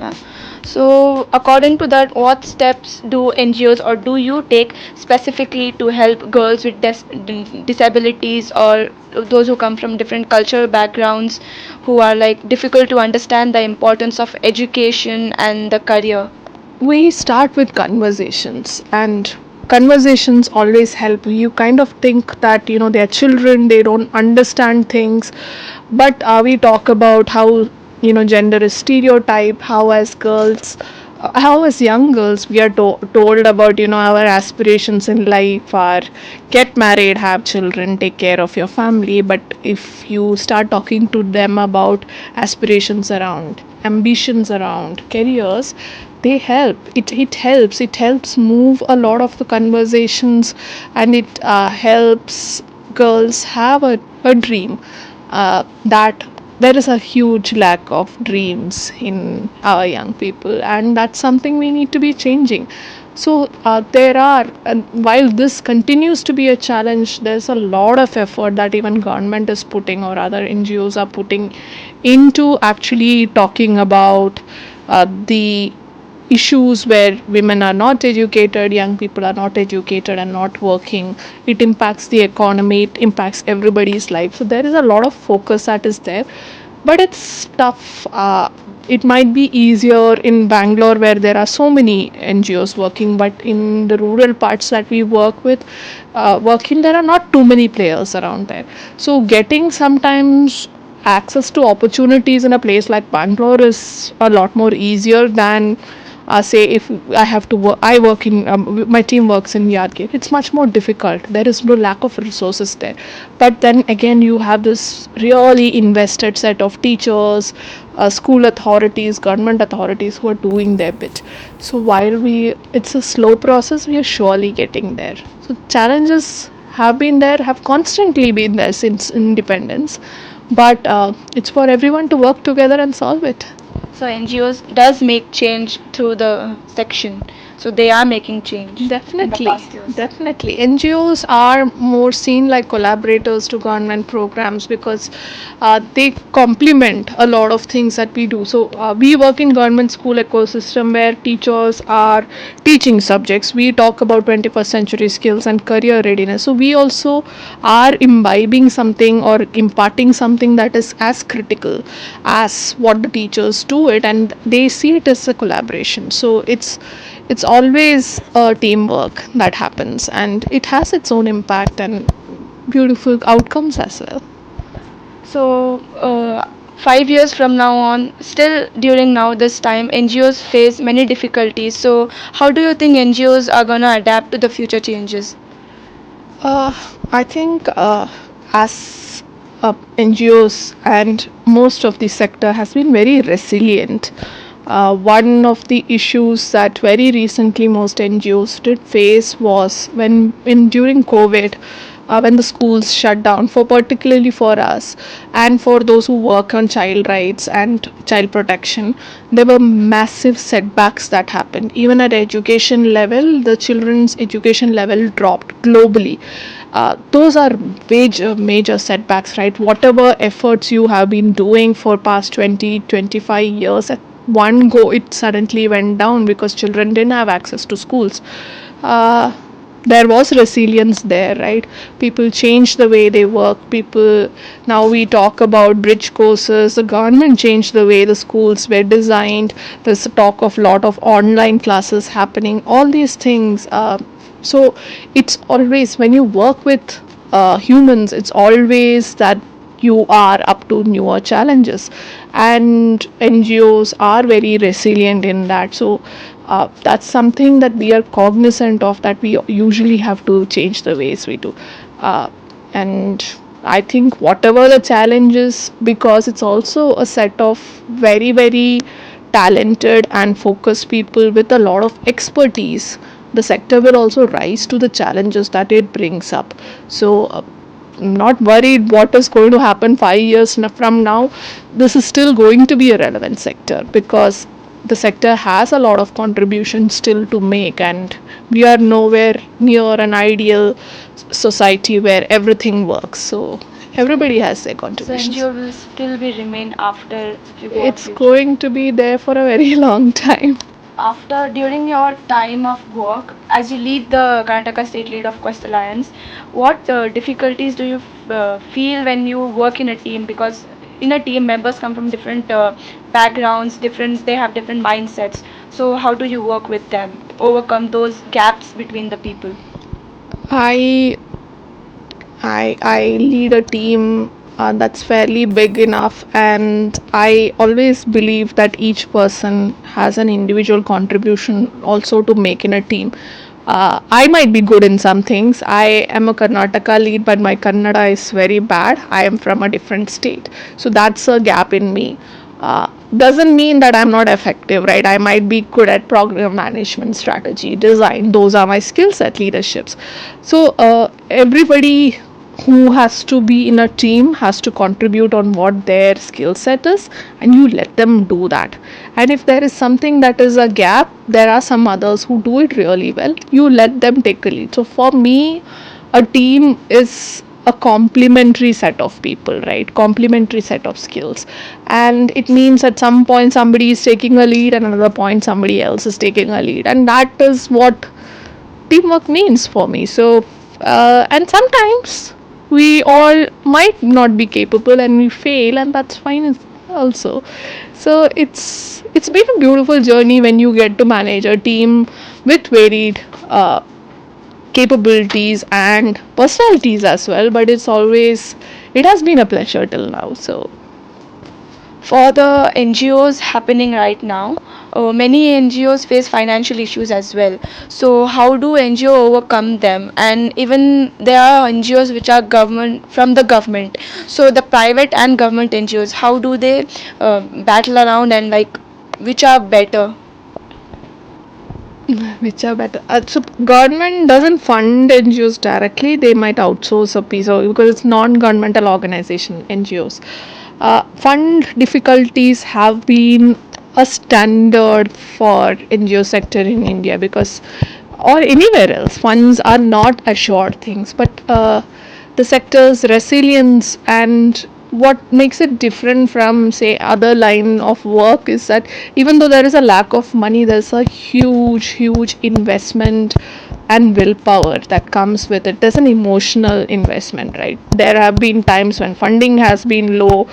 Yeah. So, according to that, what steps do NGOs or do you take specifically to help girls with disabilities or those who come from different cultural backgrounds who are like difficult to understand the importance of education and the career? We start with conversations, and conversations always help. You kind of think that they're children, they don't understand things, but we talk about how gender is stereotype, how as girls, how as young girls we are told about our aspirations in life are get married, have children, take care of your family. But if you start talking to them about aspirations around ambitions around careers, they help. It helps move a lot of the conversations, and it helps girls have a dream. That there is a huge lack of dreams in our young people, and that's something we need to be changing. So there are, and while this continues to be a challenge, there's a lot of effort that even government is putting or other NGOs are putting into actually talking about the issues where women are not educated, young people are not educated and not working. It impacts the economy, it impacts everybody's life. So there is a lot of focus that is there, but it's tough. It might be easier in Bangalore where there are so many NGOs working, but in the rural parts that we work in, there are not too many players around there. So getting sometimes access to opportunities in a place like Bangalore is a lot more easier than say if I have to work. I work in my team works in Yadgir. It's much more difficult. There is no lack of resources there, but then again you have this really invested set of teachers, school authorities, government authorities who are doing their bit. So while it's a slow process, we are surely getting there. So challenges have been there, have constantly been there since independence, but it's for everyone to work together and solve it. So NGOs does make change through the section. So they are making change in the Definitely, past years. definitely. NGOs are more seen like collaborators to government programs because they complement a lot of things that we do. So we work in government school ecosystem where teachers are teaching subjects. We talk about 21st century skills and career readiness. So we also are imbibing something or imparting something that is as critical as what the teachers do it, and they see it as a collaboration. So it's always a teamwork that happens, and it has its own impact and beautiful outcomes as well. So, 5 years from now on, still during now this time, NGOs face many difficulties. So, how do you think NGOs are gonna adapt to the future changes? uh, I think as NGOs and most of the sector has been very resilient. One of the issues that very recently most NGOs did face was when in during COVID, when the schools shut down, for particularly for us and for those who work on child rights and child protection, there were massive setbacks that happened. Even at education level, the children's education level dropped globally. Those are major setbacks, right? Whatever efforts you have been doing for past 20-25 years, at one go it suddenly went down because children didn't have access to schools. uh, there was resilience there, right? People changed the way they work. People, now we talk about bridge courses. The government changed the way the schools were designed. There's talk of lot of online classes happening, all these things. So it's always when you work with humans, it's always that you are up to newer challenges, and NGOs are very resilient in that. So that's something that we are cognizant of, that we usually have to change the ways we do. And I think whatever the challenges, because it's also a set of very talented and focused people with a lot of expertise, the sector will also rise to the challenges that it brings up. So I'm not worried what is going to happen 5 years from now. This is still going to be a relevant sector because the sector has a lot of contribution still to make, and we are nowhere near an ideal society where everything works. So Everybody has their So contributions. NGO will still be remain after if you go of It's future. going to be there for a very long time. After during your time of work as you lead the Karnataka State Lead of Quest Alliance, what difficulties do you feel when you work in a team? Because in a team, members come from different backgrounds, different they have different mindsets. So how do you work with them, overcome those gaps between the people? I I lead a team that's fairly big enough, and I always believe that each person has an individual contribution also to make in a team. I might be good in some things. I am a Karnataka lead, but my Kannada is very bad. I am from a different state, so that's a gap in me. Doesn't mean that I'm not effective, right? I might be good at program management, strategy, design. Those are my skill set, leaderships. So everybody who has to be in a team has to contribute on what their skill set is, and you let them do that. And if there is something that is a gap, there are some others who do it really well, you let them take a lead. So for me, a team is a complementary set of people, right? Complementary set of skills. And it means at some point somebody is taking a lead, and another point somebody else is taking a lead, and that is what teamwork means for me. So and sometimes we all might not be capable and we fail, and that's fine also. So it's been a beautiful journey when you get to manage a team with varied capabilities and personalities as well, but it has been a pleasure till now. So For the NGOs happening right now, many NGOs face financial issues as well. So how do NGO overcome them? And even there are NGOs which are government from the government. So the private and government NGOs, how do they battle around and like which are better? which are better? So government doesn't fund NGOs directly. They might outsource a piece of, because it's non-governmental organization NGOs. Fund difficulties have been a standard for NGO sector in India, because or anywhere else funds are not assured things, but the sector's resilience and what makes it different from say other line of work is that even though there is a lack of money, there's a huge investment and willpower that comes with it. There's an emotional investment, right? There have been times when funding has been low,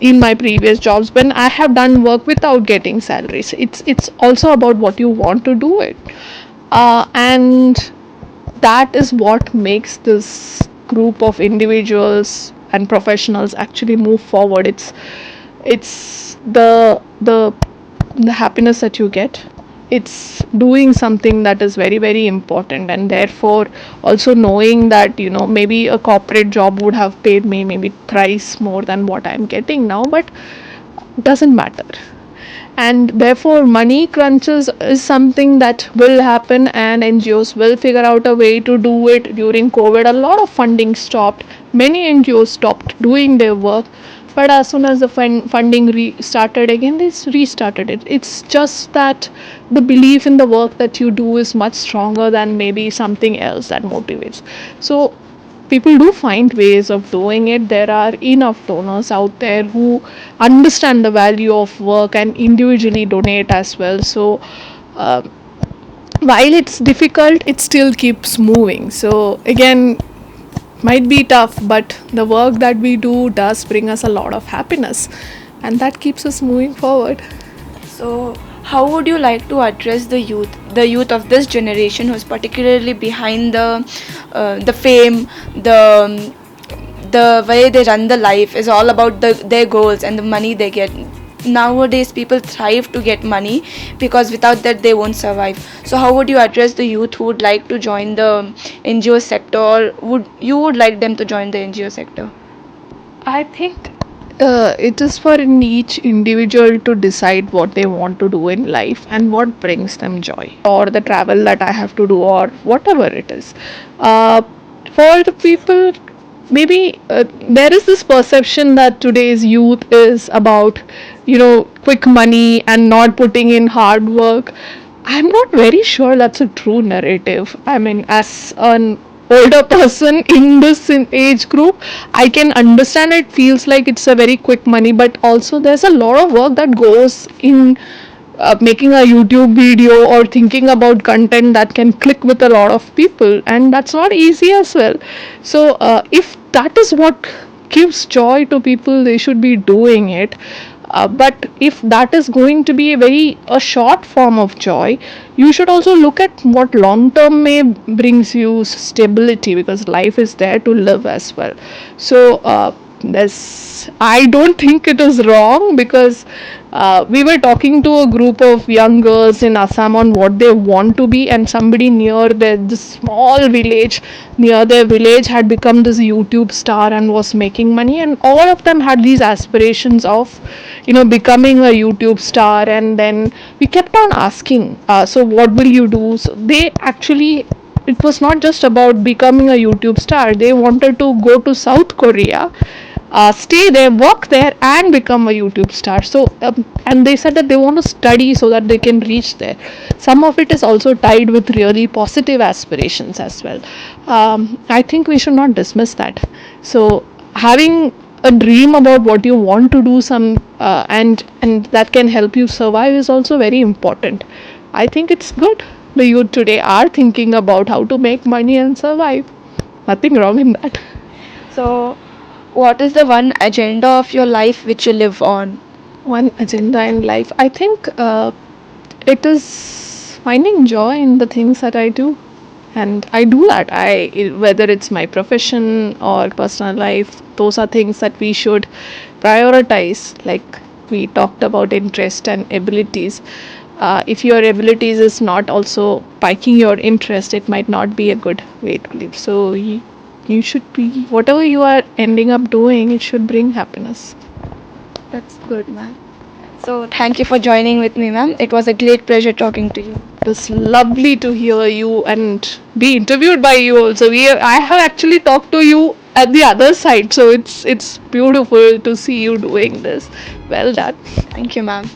in my previous jobs when I have done work without getting salaries. It's also about what you want to do it, and that is what makes this group of individuals and professionals actually move forward. It's the happiness that you get. It's doing something that is very important, and therefore also knowing that maybe a corporate job would have paid me maybe thrice more than what I'm getting now, but doesn't matter. And therefore money crunches is something that will happen, and NGOs will figure out a way to do it. During COVID, a lot of funding stopped, many NGOs stopped doing their work, but as soon as the funding started again, they restarted it. It's just that the belief in the work that you do is much stronger than maybe something else that motivates. So people do find ways of doing it. There are enough donors out there who understand the value of work and individually donate as well. So uh, while it's difficult, it still keeps moving. So again, might be tough, but the work that we do does bring us a lot of happiness, and that keeps us moving forward. So, how would you like to address the youth of this generation who's particularly behind the fame, the way they run the life is all about their goals and the money they get. Nowadays, people thrive to get money because without that they won't survive. So, how would you address the youth who would like to join the NGO sector, or would like them to join the NGO sector? I think it is for each individual to decide what they want to do in life and what brings them joy, or the travel that I have to do, or whatever it is. Uh, for the people, maybe there is this perception that today's youth is about, quick money and not putting in hard work. I'm not very sure that's a true narrative. I mean, as an older person in this age group, I can understand it feels like it's a very quick money, but also there's a lot of work that goes in making a YouTube video or thinking about content that can click with a lot of people, and that's not easy as well. So if that is what gives joy to people, they should be doing it. But if that is going to be a short form of joy, you should also look at what long term may brings you stability, because life is there to live as well. So this, I don't think it is wrong, because we were talking to a group of young girls in Assam on what they want to be, and somebody near this small village near their village had become this YouTube star and was making money, and all of them had these aspirations of, becoming a YouTube star. And then we kept on asking, so what will you do? So they actually, it was not just about becoming a YouTube star. They wanted to go to South Korea, stay there, work there, and become a YouTube star. So, and they said that they want to study so that they can reach there. Some of it is also tied with really positive aspirations as well. I think we should not dismiss that. So, having a dream about what you want to do, and that can help you survive, is also very important. I think it's good the youth today are thinking about how to make money and survive. Nothing wrong in that. So, what is the one agenda of your life which you live on? One agenda in life, I think it is finding joy in the things that I do, and I do that. Whether it's my profession or personal life, those are things that we should prioritize. Like we talked about interest and abilities. If your abilities is not also piking your interest, it might not be a good way to live. So you should be, whatever you are ending up doing, it should bring happiness. That's good, ma'am. So, thank you for joining with me, ma'am. It was a great pleasure talking to you. It was lovely to hear you and be interviewed by you also. I have actually talked to you at the other side, so it's beautiful to see you doing this. Well done. Thank you, ma'am.